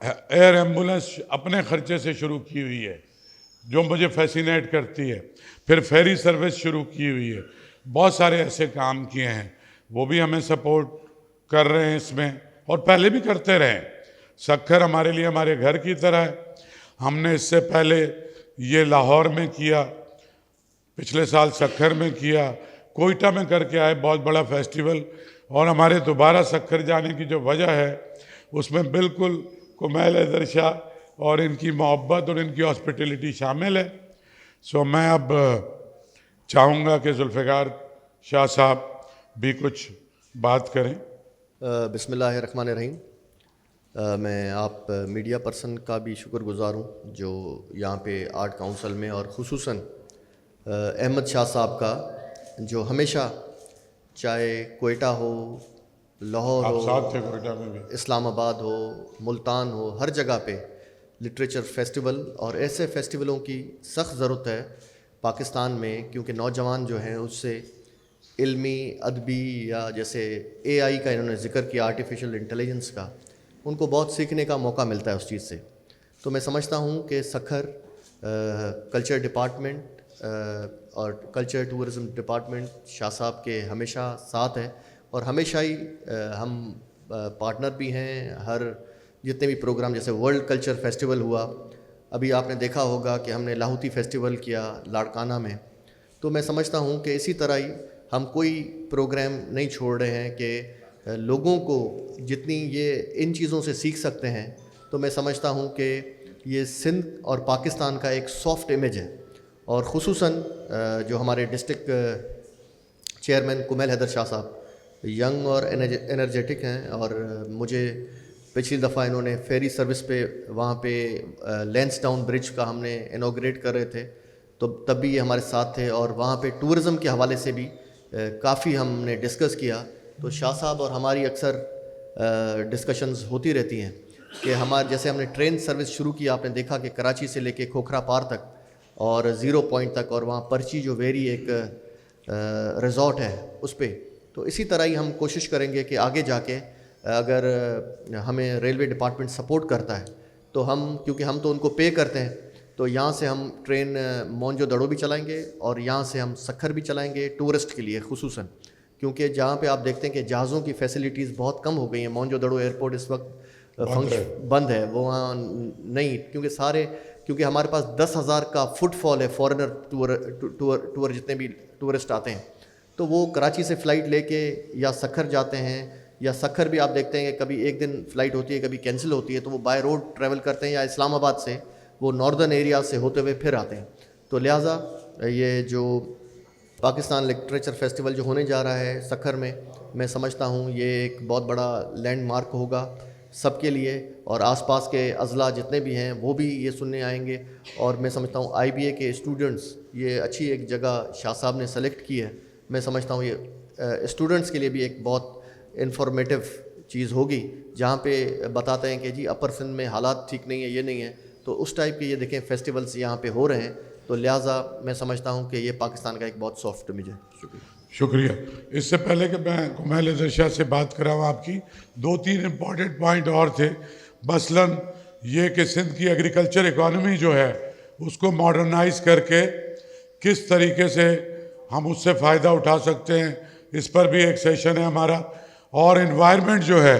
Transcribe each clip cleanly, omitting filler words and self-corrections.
Year ambulance اپنے خرچے سے شروع کی ہوئی ہے جو مجھے فیسینیٹ کرتی ہے. پھر فیری سروس شروع کی ہوئی ہے. بہت سارے ایسے کام کیے ہیں, وہ بھی ہمیں سپورٹ کر رہے ہیں اس میں, اور پہلے بھی کرتے رہے. سکھر ہمارے لیے ہمارے گھر کی طرح ہے. ہم نے اس سے پہلے یہ لاہور میں کیا, پچھلے سال سکھر میں کیا, کوئٹہ میں کر کے آئے بہت بڑا فیسٹیول. اور ہمارے دوبارہ سکھر جانے کی جو وجہ ہے اس میں بالکل کمیل حیدر شاہ اور ان کی محبت اور ان کی ہاسپٹیلٹی شامل ہے. سو میں اب چاہوں گا کہ ذوالفقار شاہ صاحب بھی کچھ بات کریں. بسم اللہ الرحمن الرحیم. میں آپ میڈیا پرسن کا بھی شکر گزار ہوں جو یہاں پہ آرٹ کونسل میں, اور خصوصاً احمد شاہ صاحب کا, جو ہمیشہ چاہے کوئٹہ ہو, لاہور ہو, اسلام آباد ہو, ملتان ہو, ہر جگہ پہ لٹریچر فیسٹیول اور ایسے فیسٹیولوں کی سخت ضرورت ہے پاکستان میں, کیونکہ نوجوان جو ہیں اس سے علمی, ادبی, یا جیسے اے آئی کا انہوں نے ذکر کیا, آرٹیفیشل انٹیلیجنس کا, ان کو بہت سیکھنے کا موقع ملتا ہے اس چیز سے. تو میں سمجھتا ہوں کہ سکھر کلچر ڈپارٹمنٹ اور کلچر ٹورزم ڈپارٹمنٹ شاہ صاحب کے ہمیشہ ساتھ ہے, اور ہمیشہ ہی ہم پارٹنر بھی ہیں. ہر جتنے بھی پروگرام, جیسے ورلڈ کلچر فیسٹیول ہوا, ابھی آپ نے دیکھا ہوگا کہ ہم نے لاہوتی فیسٹیول کیا لاڑکانہ میں. تو میں سمجھتا ہوں کہ اسی طرح ہی ہم کوئی پروگرام نہیں چھوڑ رہے ہیں کہ لوگوں کو جتنی یہ ان چیزوں سے سیکھ سکتے ہیں. تو میں سمجھتا ہوں کہ یہ سندھ اور پاکستان کا ایک سافٹ امیج ہے, اور خصوصاً جو ہمارے ڈسٹرکٹ چیئرمین کمیل حیدر شاہ صاحب ینگ اور انرجیٹک ہیں, اور مجھے پچھلی دفعہ انہوں نے فیری سروس پہ وہاں پہ لینس ٹاؤن برج کا ہم نے انوگریٹ کر رہے تھے, تو تب بھی یہ ہمارے ساتھ تھے, اور وہاں پہ ٹورزم کے حوالے سے بھی کافی ہم نے ڈسکس کیا. تو شاہ صاحب اور ہماری اکثر ڈسکشنز ہوتی رہتی ہیں کہ جیسے ہم نے ٹرین سروس شروع کی, آپ نے دیکھا کہ کراچی سے لے کے کھوکھرا پار تک اور 0 پوائنٹ تک, اور وہاں پرچی جو ویری ایک ریزورٹ ہے اس پہ. تو اسی طرح ہی ہم کوشش کریں گے کہ آگے جا کے اگر ہمیں ریلوے ڈپارٹمنٹ سپورٹ کرتا ہے تو ہم, کیونکہ ہم تو ان کو پے کرتے ہیں, تو یہاں سے ہم ٹرین مونجو دڑو بھی چلائیں گے, اور یہاں سے ہم سکھر بھی چلائیں گے ٹورسٹ کے لیے خصوصاً, کیونکہ جہاں پہ آپ دیکھتے ہیں کہ جہازوں کی فیسلٹیز بہت کم ہو گئی ہیں. مونجو دڑو ایئرپورٹ اس وقت بند ہے, وہ وہاں نہیں, کیونکہ ہمارے پاس 10,000 کا فٹ فال ہے فارنر ٹور جتنے بھی ٹورسٹ آتے ہیں, تو وہ کراچی سے فلائٹ لے کے یا سکھر جاتے ہیں, یا سکھر بھی آپ دیکھتے ہیں کہ کبھی ایک دن فلائٹ ہوتی ہے, کبھی کینسل ہوتی ہے, تو وہ بائی روڈ ٹریول کرتے ہیں, یا اسلام آباد سے وہ ناردرن ایریا سے ہوتے ہوئے پھر آتے ہیں. تو لہٰذا یہ جو پاکستان لٹریچر فیسٹیول جو ہونے جا رہا ہے سکھر میں سمجھتا ہوں یہ ایک بہت بڑا لینڈ مارک ہوگا سب کے لیے, اور آس پاس کے اضلاع جتنے بھی ہیں وہ بھی یہ سننے آئیں گے. اور میں سمجھتا ہوں آئی بی اے کے اسٹوڈنٹس, یہ اچھی ایک جگہ شاہ صاحب نے سلیکٹ کی ہے. میں سمجھتا ہوں یہ اسٹوڈنٹس کے لیے بھی ایک بہت انفارمیٹیو چیز ہوگی, جہاں پہ بتاتے ہیں کہ جی اپر سندھ میں حالات ٹھیک نہیں ہے, یہ نہیں ہے, تو اس ٹائپ کے یہ دیکھیں فیسٹیولز یہاں پہ ہو رہے ہیں. تو لہٰذا میں سمجھتا ہوں کہ یہ پاکستان کا ایک بہت سافٹ امیج ہے. شکریہ. اس سے پہلے کہ میں کمیل حیدر شاہ سے بات کراؤں, آپ کی 2-3 امپورٹنٹ پوائنٹ اور تھے. مثلاً یہ کہ سندھ کی ایگریکلچر اکانومی جو ہے اس کو ماڈرنائز کر کے کس طریقے سے ہم اس سے فائدہ اٹھا سکتے ہیں, اس پر بھی ایک سیشن ہے ہمارا. اور انوائرمنٹ جو ہے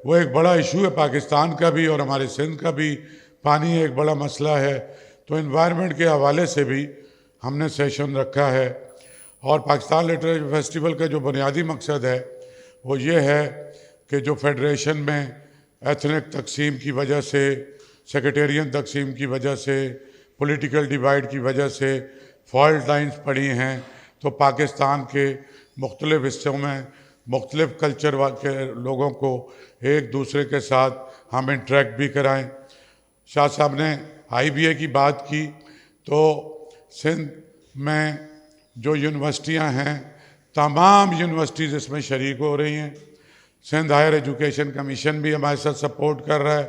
وہ ایک بڑا ایشو ہے پاکستان کا بھی اور ہمارے سندھ کا بھی, پانی ایک بڑا مسئلہ ہے, تو انوائرمنٹ کے حوالے سے بھی ہم نے سیشن رکھا ہے. اور پاکستان لٹریچر فیسٹیول کا جو بنیادی مقصد ہے وہ یہ ہے کہ جو فیڈریشن میں ایتھنک تقسیم کی وجہ سے, سیکریٹیرین تقسیم کی وجہ سے, پولیٹیکل ڈیوائیڈ کی وجہ سے فالٹ لائنز پڑی ہیں, تو پاکستان کے مختلف حصوں میں مختلف کلچر کے لوگوں کو ایک دوسرے کے ساتھ ہم انٹریکٹ بھی کرائیں. شاہ صاحب نے آئی بی اے کی بات کی, تو سندھ میں جو یونیورسٹیاں ہیں تمام یونیورسٹیز اس میں شریک ہو رہی ہیں. سندھ ہائر ایجوکیشن کمیشن بھی ہمارے ساتھ سپورٹ کر رہا ہے.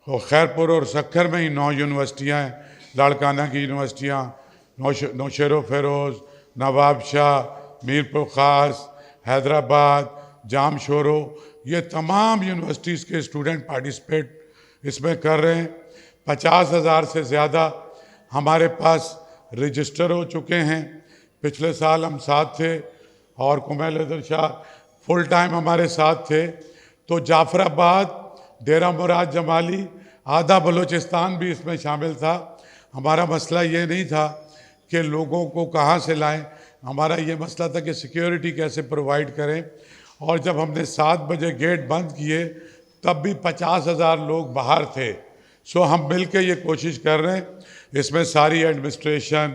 اور خیرپور اور سکھر میں ہی 9 یونیورسٹیاں ہیں, لاڑکانہ کی یونیورسٹیاں, نوشہر و فیروز, نواب شاہ, میرپور خاص, حیدرآباد, جام شورو, یہ تمام یونیورسٹیز کے اسٹوڈنٹ پارٹیسپیٹ اس میں کر رہے ہیں. 50,000 سے زیادہ ہمارے پاس رجسٹر ہو چکے ہیں. پچھلے سال ہم ساتھ تھے اور کمیل حیدر شاہ فل ٹائم ہمارے ساتھ تھے. تو جعفر آباد, ڈیرہ مراد جمالی, آدھا بلوچستان بھی اس میں شامل تھا. ہمارا مسئلہ یہ نہیں تھا کہ لوگوں کو کہاں سے لائیں, ہمارا یہ مسئلہ تھا کہ سیکیورٹی کیسے پرووائڈ کریں. اور جب ہم نے 7 بجے گیٹ بند کیے تب بھی 50,000 لوگ باہر تھے. سو ہم مل کے یہ کوشش کر رہے ہیں. اس میں ساری ایڈمنسٹریشن,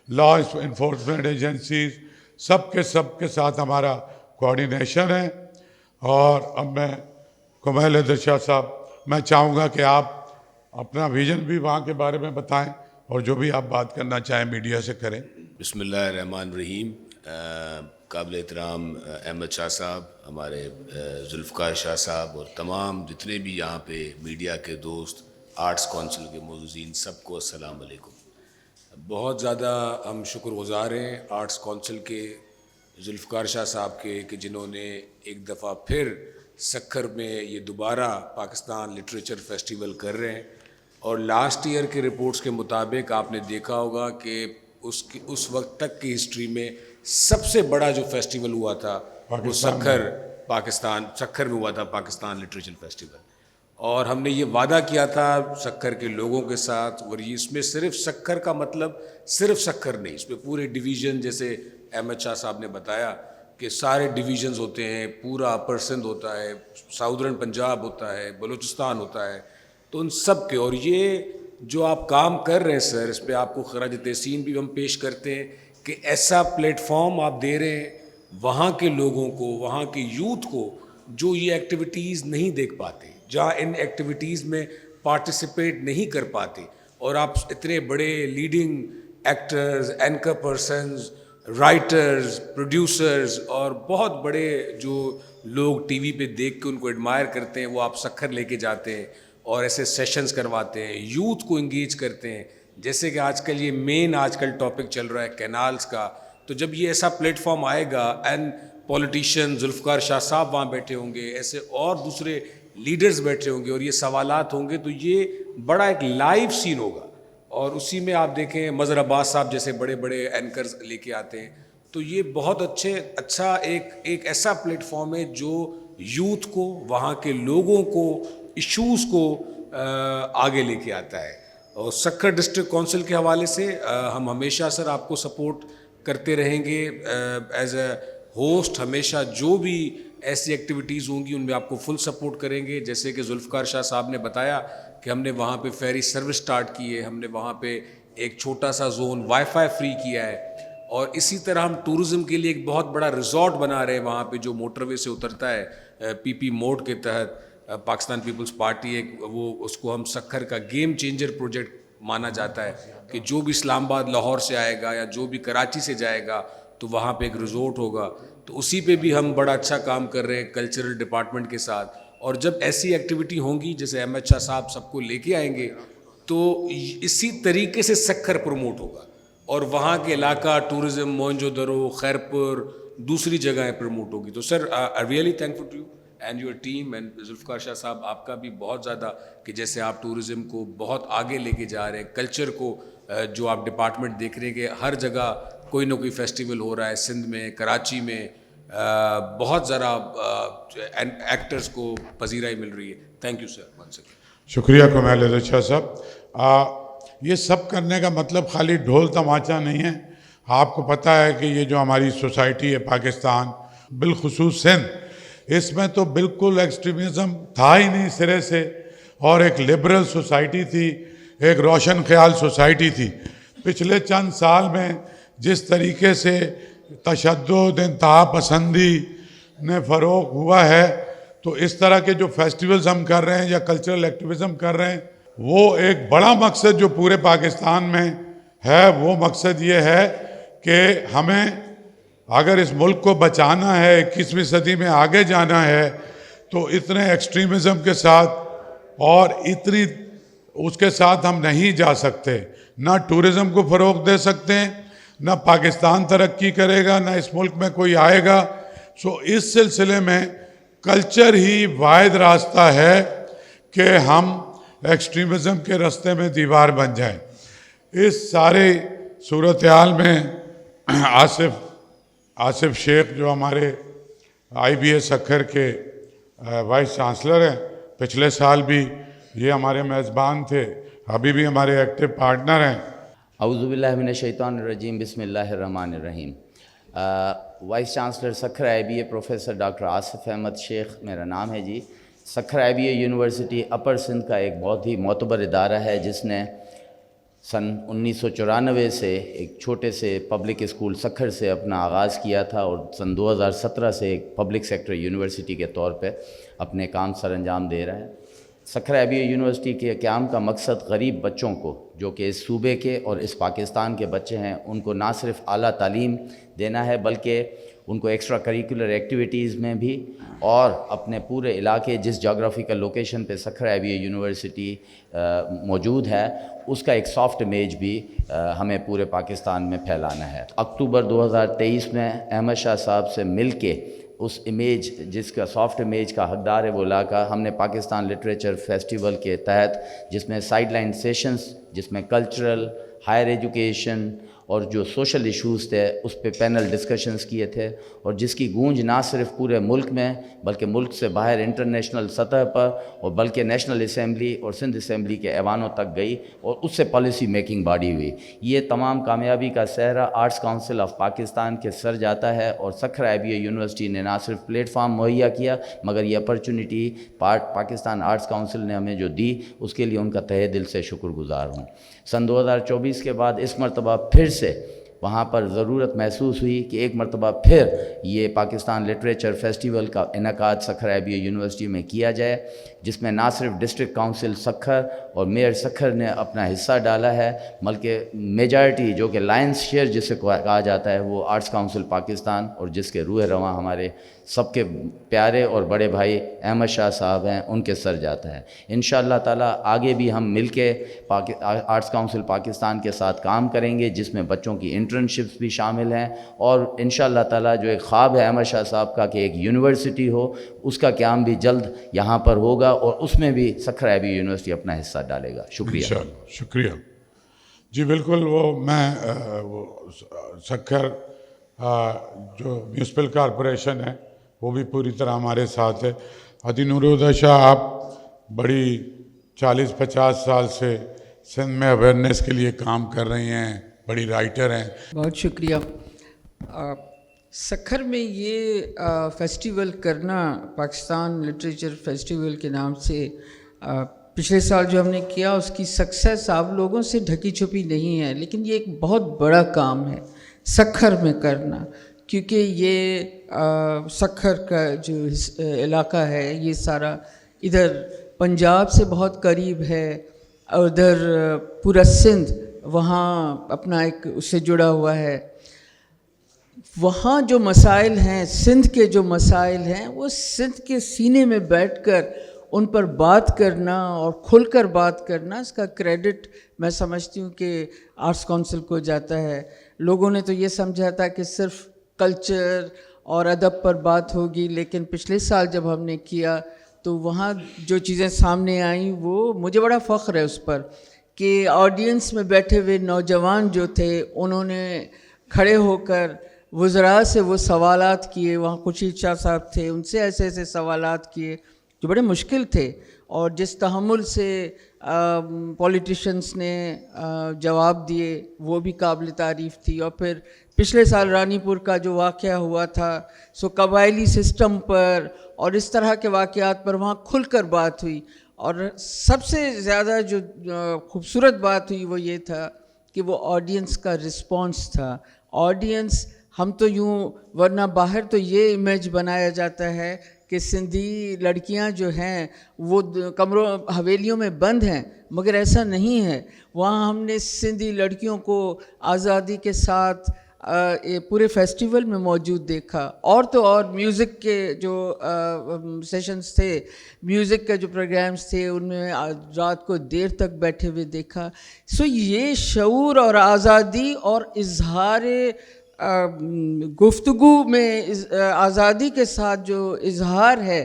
لا انفورسمنٹ ایجنسیز, سب کے ساتھ ہمارا کوآرڈینیشن ہے. اور اب میں کمیل حیدر شاہ صاحب, میں چاہوں گا کہ آپ اپنا ویژن بھی وہاں کے بارے میں بتائیں اور جو بھی آپ بات کرنا چاہیں میڈیا سے کریں. بسم اللہ الرحمن الرحیم. قابل احترام احمد شاہ صاحب, ہمارے ذوالفقار شاہ صاحب اور تمام جتنے بھی یہاں پہ میڈیا کے دوست, آرٹس کونسل کے معززین, سب کو السلام علیکم. بہت زیادہ ہم شکر گزار ہیں آرٹس کونسل کے, ذوالفقار شاہ صاحب کے, کہ جنہوں نے ایک دفعہ پھر سکھر میں یہ دوبارہ پاکستان لٹریچر فیسٹیول کر رہے ہیں. اور لاسٹ ایئر کے رپورٹس کے مطابق آپ نے دیکھا ہوگا کہ اس وقت تک کی ہسٹری میں سب سے بڑا جو فیسٹیول ہوا تھا وہ سکھر میں ہوا تھا, پاکستان لٹریچر فیسٹیول. اور ہم نے یہ وعدہ کیا تھا سکھر کے لوگوں کے ساتھ, اور یہ اس میں صرف سکھر کا مطلب صرف سکھر نہیں, اس میں پورے ڈویژن, جیسے احمد شاہ صاحب نے بتایا کہ سارے ڈویژنز ہوتے ہیں, پورا اپر سندھ ہوتا ہے, ساؤدرن پنجاب ہوتا ہے, بلوچستان ہوتا ہے, تو ان سب کے. اور یہ جو آپ کام کر رہے ہیں سر, اس پہ آپ کو خراج تحسین بھی ہم پیش کرتے ہیں کہ ایسا پلیٹ فارم آپ دے رہے ہیں وہاں کے لوگوں کو, وہاں کے یوتھ کو, جو یہ ایکٹیویٹیز نہیں دیکھ پاتے, جہاں ان ایکٹیویٹیز میں پارٹیسپیٹ نہیں کر پاتے. اور آپ اتنے بڑے leading actors, anchor persons, writers, producers اور بہت بڑے جو لوگ ٹی وی پہ دیکھ کے ان کو ایڈمائر کرتے ہیں, وہ آپ سکھر لے کے جاتے ہیں اور ایسے سیشنز کرواتے ہیں, یوتھ کو انگیج کرتے ہیں. جیسے کہ آج کل آج کل ٹاپک چل رہا ہے کینالز کا, تو جب یہ ایسا پلیٹ فارم آئے گا اینڈ پولیٹیشین ذوالفقار شاہ صاحب وہاں بیٹھے ہوں گے, ایسے اور دوسرے لیڈرز بیٹھے ہوں گے, اور یہ سوالات ہوں گے, تو یہ بڑا ایک لائیو سین ہوگا. اور اسی میں آپ دیکھیں مظہر عباس صاحب جیسے بڑے بڑے اینکرز لے کے آتے ہیں. تو یہ بہت اچھا ایک ایسا پلیٹ فارم ہے جو یوتھ کو, وہاں کے لوگوں کو, ایشوز کو آگے لے کے آتا ہے. اور سکھر ڈسٹرکٹ کونسل کے حوالے سے ہم ہمیشہ سر آپ کو سپورٹ کرتے رہیں گے ایز اے ہوسٹ. ہمیشہ جو بھی ایسی ایکٹیویٹیز ہوں گی ان میں آپ کو فل سپورٹ کریں گے. جیسے کہ ذوالفقار شاہ صاحب نے بتایا کہ ہم نے وہاں پہ فیری سروس سٹارٹ کی ہے, ہم نے وہاں پہ ایک چھوٹا سا زون وائی فائی فری کیا ہے. اور اسی طرح ہم ٹورزم کے لیے ایک بہت بڑا ریزورٹ بنا رہے ہیں وہاں پہ, جو موٹر وے سے اترتا ہے پی پی موڈ کے تحت. پاکستان پیپلز پارٹی ایک وہ, اس کو ہم سکھر کا گیم چینجر پروجیکٹ مانا جاتا ہے کہ جو بھی اسلام آباد لاہور سے آئے گا یا جو بھی کراچی سے جائے گا تو وہاں پہ ایک ریزورٹ ہوگا. تو اسی پہ بھی ہم بڑا اچھا کام کر رہے ہیں کلچرل ڈپارٹمنٹ کے ساتھ. اور جب ایسی ایکٹیویٹی ہوں گی جیسے احمد شاہ صاحب سب کو لے کے آئیں گے تو اسی طریقے سے سکھر پروموٹ ہوگا, اور وہاں کے علاقہ ٹورزم, موئنجو درو, خیرپور, دوسری جگہیں پروموٹ ہوگی. تو sir I really thankful to you and your team and Zulfiqar Shah sahab, آپ کا بھی بہت زیادہ کہ جیسے آپ ٹورزم کو بہت آگے لے کے جا رہے ہیں, کلچر کو جو آپ ڈپارٹمنٹ دیکھ رہے ہیں کہ ہر جگہ کوئی نہ کوئی فیسٹیول ہو رہا ہے, سندھ میں, کراچی میں بہت ذرا ایکٹرز کو پذیرائی مل رہی ہے. Thank you sir one second. شکریہ کمیل حیدر شاہ صاحب. یہ سب کرنے کا مطلب خالی ڈھول تماچا نہیں ہے. آپ کو پتہ ہے کہ یہ جو ہماری سوسائٹی ہے پاکستان, بالخصوص سندھ, اس میں تو بالکل ایکسٹریمزم تھا ہی نہیں سرے سے, اور ایک لبرل سوسائٹی تھی, ایک روشن خیال سوسائٹی تھی. پچھلے چند سال میں جس طریقے سے تشدد, انتہا پسندی نے فروغ ہوا ہے, تو اس طرح کے جو فیسٹیولز ہم کر رہے ہیں یا کلچرل ایکٹیویزم کر رہے ہیں, وہ ایک بڑا مقصد جو پورے پاکستان میں ہے, وہ مقصد یہ ہے کہ ہمیں اگر اس ملک کو بچانا ہے, 21ویں صدی میں آگے جانا ہے, تو اتنے ایکسٹریمزم کے ساتھ اور اتنی اس کے ساتھ ہم نہیں جا سکتے. نہ ٹورزم کو فروغ دے سکتے ہیں, نہ پاکستان ترقی کرے گا, نہ اس ملک میں کوئی آئے گا. سو اس سلسلے میں کلچر ہی واحد راستہ ہے کہ ہم ایکسٹریمزم کے راستے میں دیوار بن جائیں. اس سارے صورتحال میں آصف شیخ جو ہمارے IBA سکھر کے وائس چانسلر ہیں, پچھلے سال بھی یہ ہمارے میزبان تھے, ابھی بھی ہمارے ایکٹیو پارٹنر ہیں. اعوذ باللہ من الشیطان الرجیم, بسم اللہ الرحمن الرحیم. Vice chancellor Sukkur IBA professor doctor Asif Ahmed Sheikh میرا نام ہے جی. Sukkur IBA university upper Sindh کا ایک بہت ہی معتبر ادارہ ہے جس نے سن 1994 سے ایک چھوٹے سے پبلک اسکول سکھر سے اپنا آغاز کیا تھا اور سن 2017 سے ایک پبلک سیکٹر یونیورسٹی کے طور پہ اپنے کام سر انجام دے رہا ہے. سکھر IBA یونیورسٹی کے قیام کا مقصد غریب بچوں کو جو کہ اس صوبے کے اور اس پاکستان کے بچے ہیں ان کو نہ صرف اعلیٰ تعلیم دینا ہے بلکہ ان کو ایکسٹرا کریکولر ایکٹیویٹیز میں بھی اور اپنے پورے علاقے جس جغرافیکل لوکیشن پہ سکھر IBA یونیورسٹی موجود ہے اس کا ایک سافٹ امیج بھی ہمیں پورے پاکستان میں پھیلانا ہے. اکتوبر 2023 میں احمد شاہ صاحب سے مل کے اس امیج جس کا سافٹ امیج کا حقدار ہے وہ علاقہ, ہم نے پاکستان لٹریچر فیسٹیول کے تحت جس میں سائیڈ لائن سیشنز جس میں کلچرل, ہائر ایجوکیشن اور جو سوشل ایشوز تھے اس پہ پینل ڈسکشنز کیے تھے اور جس کی گونج نہ صرف پورے ملک میں بلکہ ملک سے باہر انٹرنیشنل سطح پر اور بلکہ نیشنل اسمبلی اور سندھ اسمبلی کے ایوانوں تک گئی اور اس سے پالیسی میکنگ باڈی ہوئی. یہ تمام کامیابی کا سہرا آرٹس کونسل آف پاکستان کے سر جاتا ہے اور سکھر IBA یونیورسٹی نے نہ صرف پلیٹ فارم مہیا کیا مگر یہ اپرچونٹی پاکستان آرٹس کونسل نے ہمیں جو دی اس کے لیے ان کا تہہ دل سے شکر گزار ہوں. سن 2024 کے بعد اس مرتبہ پھر سے وہاں پر ضرورت محسوس ہوئی کہ ایک مرتبہ پھر یہ پاکستان لٹریچر فیسٹیول کا انعقاد سکھر IBA یونیورسٹی میں کیا جائے جس میں نہ صرف ڈسٹرکٹ کونسل سکھر اور میئر سکھر نے اپنا حصہ ڈالا ہے بلکہ میجارٹی جو کہ لائنس شیئر جسے کہا جاتا ہے وہ آرٹس کونسل پاکستان اور جس کے روح رواں ہمارے سب کے پیارے اور بڑے بھائی احمد شاہ صاحب ہیں ان کے سر جاتا ہے. انشاءاللہ تعالیٰ آگے بھی ہم مل کے آرٹس کونسل پاکستان کے ساتھ کام کریں گے جس میں بچوں کی انٹرنشپس بھی شامل ہیں اور انشاءاللہ تعالیٰ جو ایک خواب ہے احمد شاہ صاحب کا کہ ایک یونیورسٹی ہو اس کا قیام بھی جلد یہاں پر ہوگا اور اس میں بھی سکھر IBA یونیورسٹی اپنا حصہ ڈالے گا. شکریہ. انشاءاللہ. شکریہ جی. بالکل میں سکھر جو میونسپل کارپوریشن ہے وہ بھی پوری طرح ہمارے ساتھ ہے. ہادی نورالہدیٰ شاہ آپ بڑی 40-50 سال سے سندھ میں اویئرنیس کے لیے کام کر رہی ہیں, بڑی رائٹر ہیں. بہت شکریہ. سکھر میں یہ فیسٹیول کرنا پاکستان لٹریچر فیسٹیول کے نام سے پچھلے سال جو ہم نے کیا اس کی سکسیس آپ لوگوں سے ڈھکی چھپی نہیں ہے لیکن یہ ایک بہت بڑا کام ہے سکھر میں کرنا کیونکہ یہ سکھر کا جو علاقہ ہے یہ سارا ادھر پنجاب سے بہت قریب ہے اور ادھر پورا سندھ وہاں اپنا ایک اس سے جڑا ہوا ہے. وہاں جو مسائل ہیں سندھ کے جو مسائل ہیں وہ سندھ کے سینے میں بیٹھ کر ان پر بات کرنا اور کھل کر بات کرنا اس کا کریڈٹ میں سمجھتی ہوں کہ آرٹس کونسل کو جاتا ہے. لوگوں نے تو یہ سمجھا تھا کہ صرف کلچر اور ادب پر بات ہوگی لیکن پچھلے سال جب ہم نے کیا تو وہاں جو چیزیں سامنے آئیں وہ مجھے بڑا فخر ہے اس پر کہ آڈینس میں بیٹھے ہوئے نوجوان جو تھے انہوں نے کھڑے ہو کر وزراء سے وہ سوالات کیے. وہاں خورشید شاہ صاحب تھے ان سے ایسے ایسے سوالات کیے جو بڑے مشکل تھے اور جس تحمل سے پولیٹیشنس نے جواب دیے وہ بھی قابل تعریف تھی. اور پھر پچھلے سال رانی پور کا جو واقعہ ہوا تھا سو قبائلی سسٹم پر اور اس طرح کے واقعات پر وہاں کھل کر بات ہوئی اور سب سے زیادہ جو خوبصورت بات ہوئی وہ یہ تھا کہ وہ آڈینس کا رسپانس تھا. آڈینس ہم تو یوں ورنہ باہر تو یہ امیج بنایا جاتا ہے کہ سندھی لڑکیاں جو ہیں وہ کمروں حویلیوں میں بند ہیں مگر ایسا نہیں ہے. وہاں ہم نے سندھی لڑکیوں کو آزادی کے ساتھ پورے فیسٹیول میں موجود دیکھا. اور تو اور میوزک کے جو سیشنز تھے میوزک کے جو پروگرامز تھے ان میں رات کو دیر تک بیٹھے ہوئے دیکھا. سو یہ شعور اور آزادی اور اظہار گفتگو میں آزادی کے ساتھ جو اظہار ہے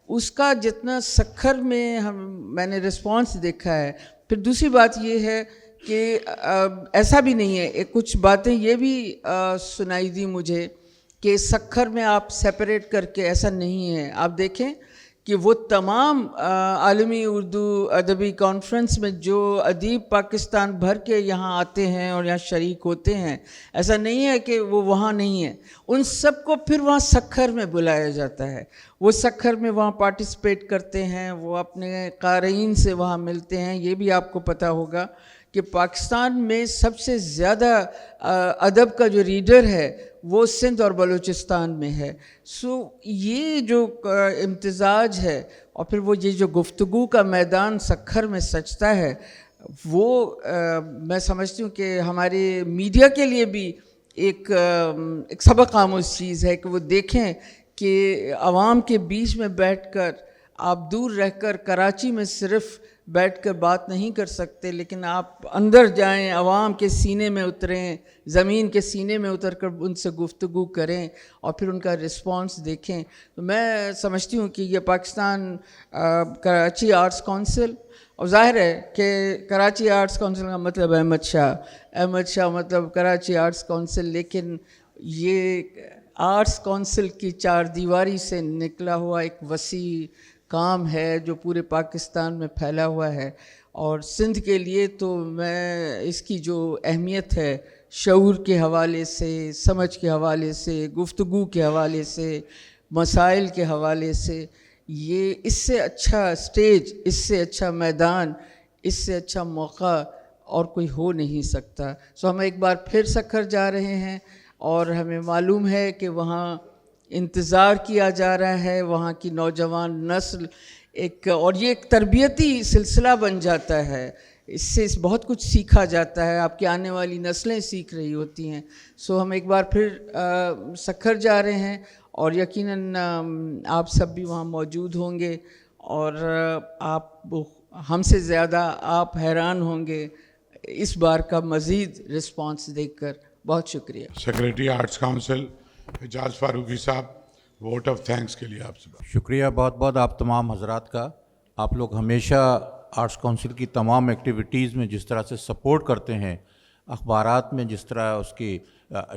اس کا جتنا سکھر میں میں نے رسپانس دیکھا ہے. پھر دوسری بات یہ ہے کہ ایسا بھی نہیں ہے, کچھ باتیں یہ بھی سنائی دی مجھے کہ سکھر میں آپ سیپریٹ کر کے, ایسا نہیں ہے. آپ دیکھیں کہ وہ تمام عالمی اردو ادبی کانفرنس میں جو ادیب پاکستان بھر کے یہاں آتے ہیں اور یہاں شریک ہوتے ہیں, ایسا نہیں ہے کہ وہ وہاں نہیں ہیں. ان سب کو پھر وہاں سکھر میں بلایا جاتا ہے. وہ سکھر میں وہاں پارٹیسپیٹ کرتے ہیں, وہ اپنے قارئین سے وہاں ملتے ہیں. یہ بھی آپ کو پتہ ہوگا کہ پاکستان میں سب سے زیادہ ادب کا جو ریڈر ہے وہ سندھ اور بلوچستان میں ہے. سو یہ جو امتزاج ہے اور پھر وہ یہ جو گفتگو کا میدان سکھر میں سجتا ہے, وہ میں سمجھتی ہوں کہ ہمارے میڈیا کے لیے بھی ایک سبق آموز چیز ہے کہ وہ دیکھیں کہ عوام کے بیچ میں بیٹھ کر, آپ دور رہ کر کراچی میں صرف بیٹھ کر بات نہیں کر سکتے, لیکن آپ اندر جائیں, عوام کے سینے میں اتریں, زمین کے سینے میں اتر کر ان سے گفتگو کریں اور پھر ان کا رسپانس دیکھیں. تو میں سمجھتی ہوں کہ یہ پاکستان کراچی آرٹس کونسل, اور ظاہر ہے کہ کراچی آرٹس کونسل کا مطلب احمد شاہ مطلب کراچی آرٹس کونسل, لیکن یہ آرٹس کونسل کی چار دیواری سے نکلا ہوا ایک وسیع کام ہے جو پورے پاکستان میں پھیلا ہوا ہے. اور سندھ کے لیے تو میں اس کی جو اہمیت ہے شعور کے حوالے سے, سمجھ کے حوالے سے, گفتگو کے حوالے سے, مسائل کے حوالے سے, یہ اس سے اچھا اسٹیج, اس سے اچھا میدان, اس سے اچھا موقع اور کوئی ہو نہیں سکتا. سو ہم ایک بار پھر سکھر جا رہے ہیں اور ہمیں معلوم ہے کہ وہاں انتظار کیا جا رہا ہے, وہاں کی نوجوان نسل اور یہ ایک تربیتی سلسلہ بن جاتا ہے. اس سے بہت کچھ سیکھا جاتا ہے, آپ کی آنے والی نسلیں سیکھ رہی ہوتی ہیں. سو ہم ایک بار پھر سکھر جا رہے ہیں اور یقیناً آپ سب بھی وہاں موجود ہوں گے, اور آپ ہم سے زیادہ آپ حیران ہوں گے اس بار کا مزید رسپانس دیکھ کر. بہت شکریہ. سیکریٹری آرٹس کونسل اعجاز فاروقی صاحب, ووٹ آف تھینکس کے لیے آپ سے. شکریہ بہت بہت آپ تمام حضرات کا. آپ لوگ ہمیشہ آرٹس کونسل کی تمام ایکٹیویٹیز میں جس طرح سے سپورٹ کرتے ہیں, اخبارات میں جس طرح اس کی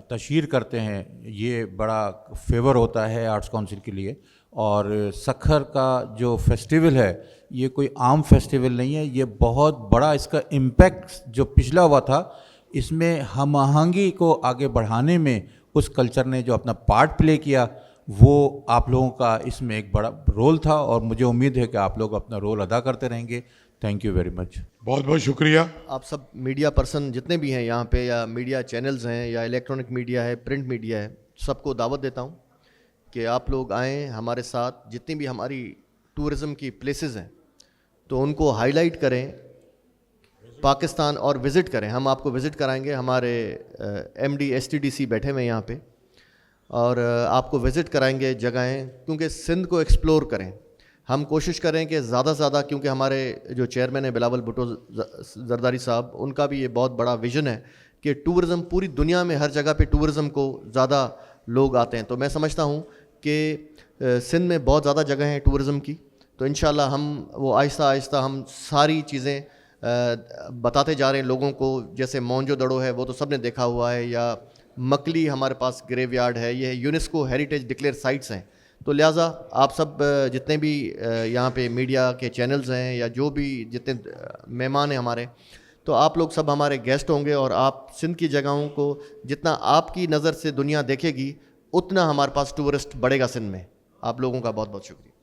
تشہیر کرتے ہیں, یہ بڑا فیور ہوتا ہے آرٹس کونسل کے لیے. اور سکھر کا جو فیسٹیول ہے یہ کوئی عام فیسٹیول نہیں ہے, یہ بہت بڑا اس کا امپیکٹ جو پچھلا ہوا تھا اس میں ہم آہنگی کو آگے بڑھانے میں اس کلچر نے جو اپنا پارٹ پلے کیا وہ آپ لوگوں کا اس میں ایک بڑا رول تھا, اور مجھے امید ہے کہ آپ لوگ اپنا رول ادا کرتے رہیں گے. Thank you very much. بہت بہت شکریہ. آپ سب میڈیا پرسن جتنے بھی ہیں یہاں پہ, یا میڈیا چینلز ہیں, یا الیکٹرانک میڈیا ہے, پرنٹ میڈیا ہے, سب کو دعوت دیتا ہوں کہ آپ لوگ آئیں ہمارے ساتھ. جتنی بھی ہماری ٹورزم کی پلیسز ہیں تو ان کو ہائی لائٹ کریں پاکستان, اور وزٹ کریں. ہم آپ کو وزٹ کرائیں گے. ہمارے M D S T D C بیٹھے ہوئے یہاں پہ, اور آپ کو وزٹ کرائیں گے جگہیں, کیونکہ سندھ کو ایکسپلور کریں. ہم کوشش کریں کہ زیادہ سے زیادہ, کیونکہ ہمارے جو چیئرمین ہیں بلاول بھٹو زرداری صاحب, ان کا بھی یہ بہت بڑا ویژن ہے کہ ٹورزم پوری دنیا میں ہر جگہ پہ ٹورزم کو زیادہ لوگ آتے ہیں. تو میں سمجھتا ہوں کہ سندھ میں بہت زیادہ جگہ ہیں ٹورزم کی, تو انشاءاللہ ہم وہ آہستہ آہستہ ہم ساری چیزیں بتاتے جا رہے ہیں لوگوں کو. جیسے مونجو دڑو ہے وہ تو سب نے دیکھا ہوا ہے, یا مکلی ہمارے پاس گریو یارڈ ہے, یہ یونیسکو ہیریٹیج ڈکلیئر سائٹس ہیں. تو لہٰذا آپ سب جتنے بھی یہاں پہ میڈیا کے چینلز ہیں یا جو بھی جتنے مہمان ہیں ہمارے, تو آپ لوگ سب ہمارے گیسٹ ہوں گے, اور آپ سندھ کی جگہوں کو جتنا آپ کی نظر سے دنیا دیکھے گی اتنا ہمارے پاس ٹورسٹ بڑھے گا سندھ میں. آپ لوگوں کا بہت بہت شکریہ.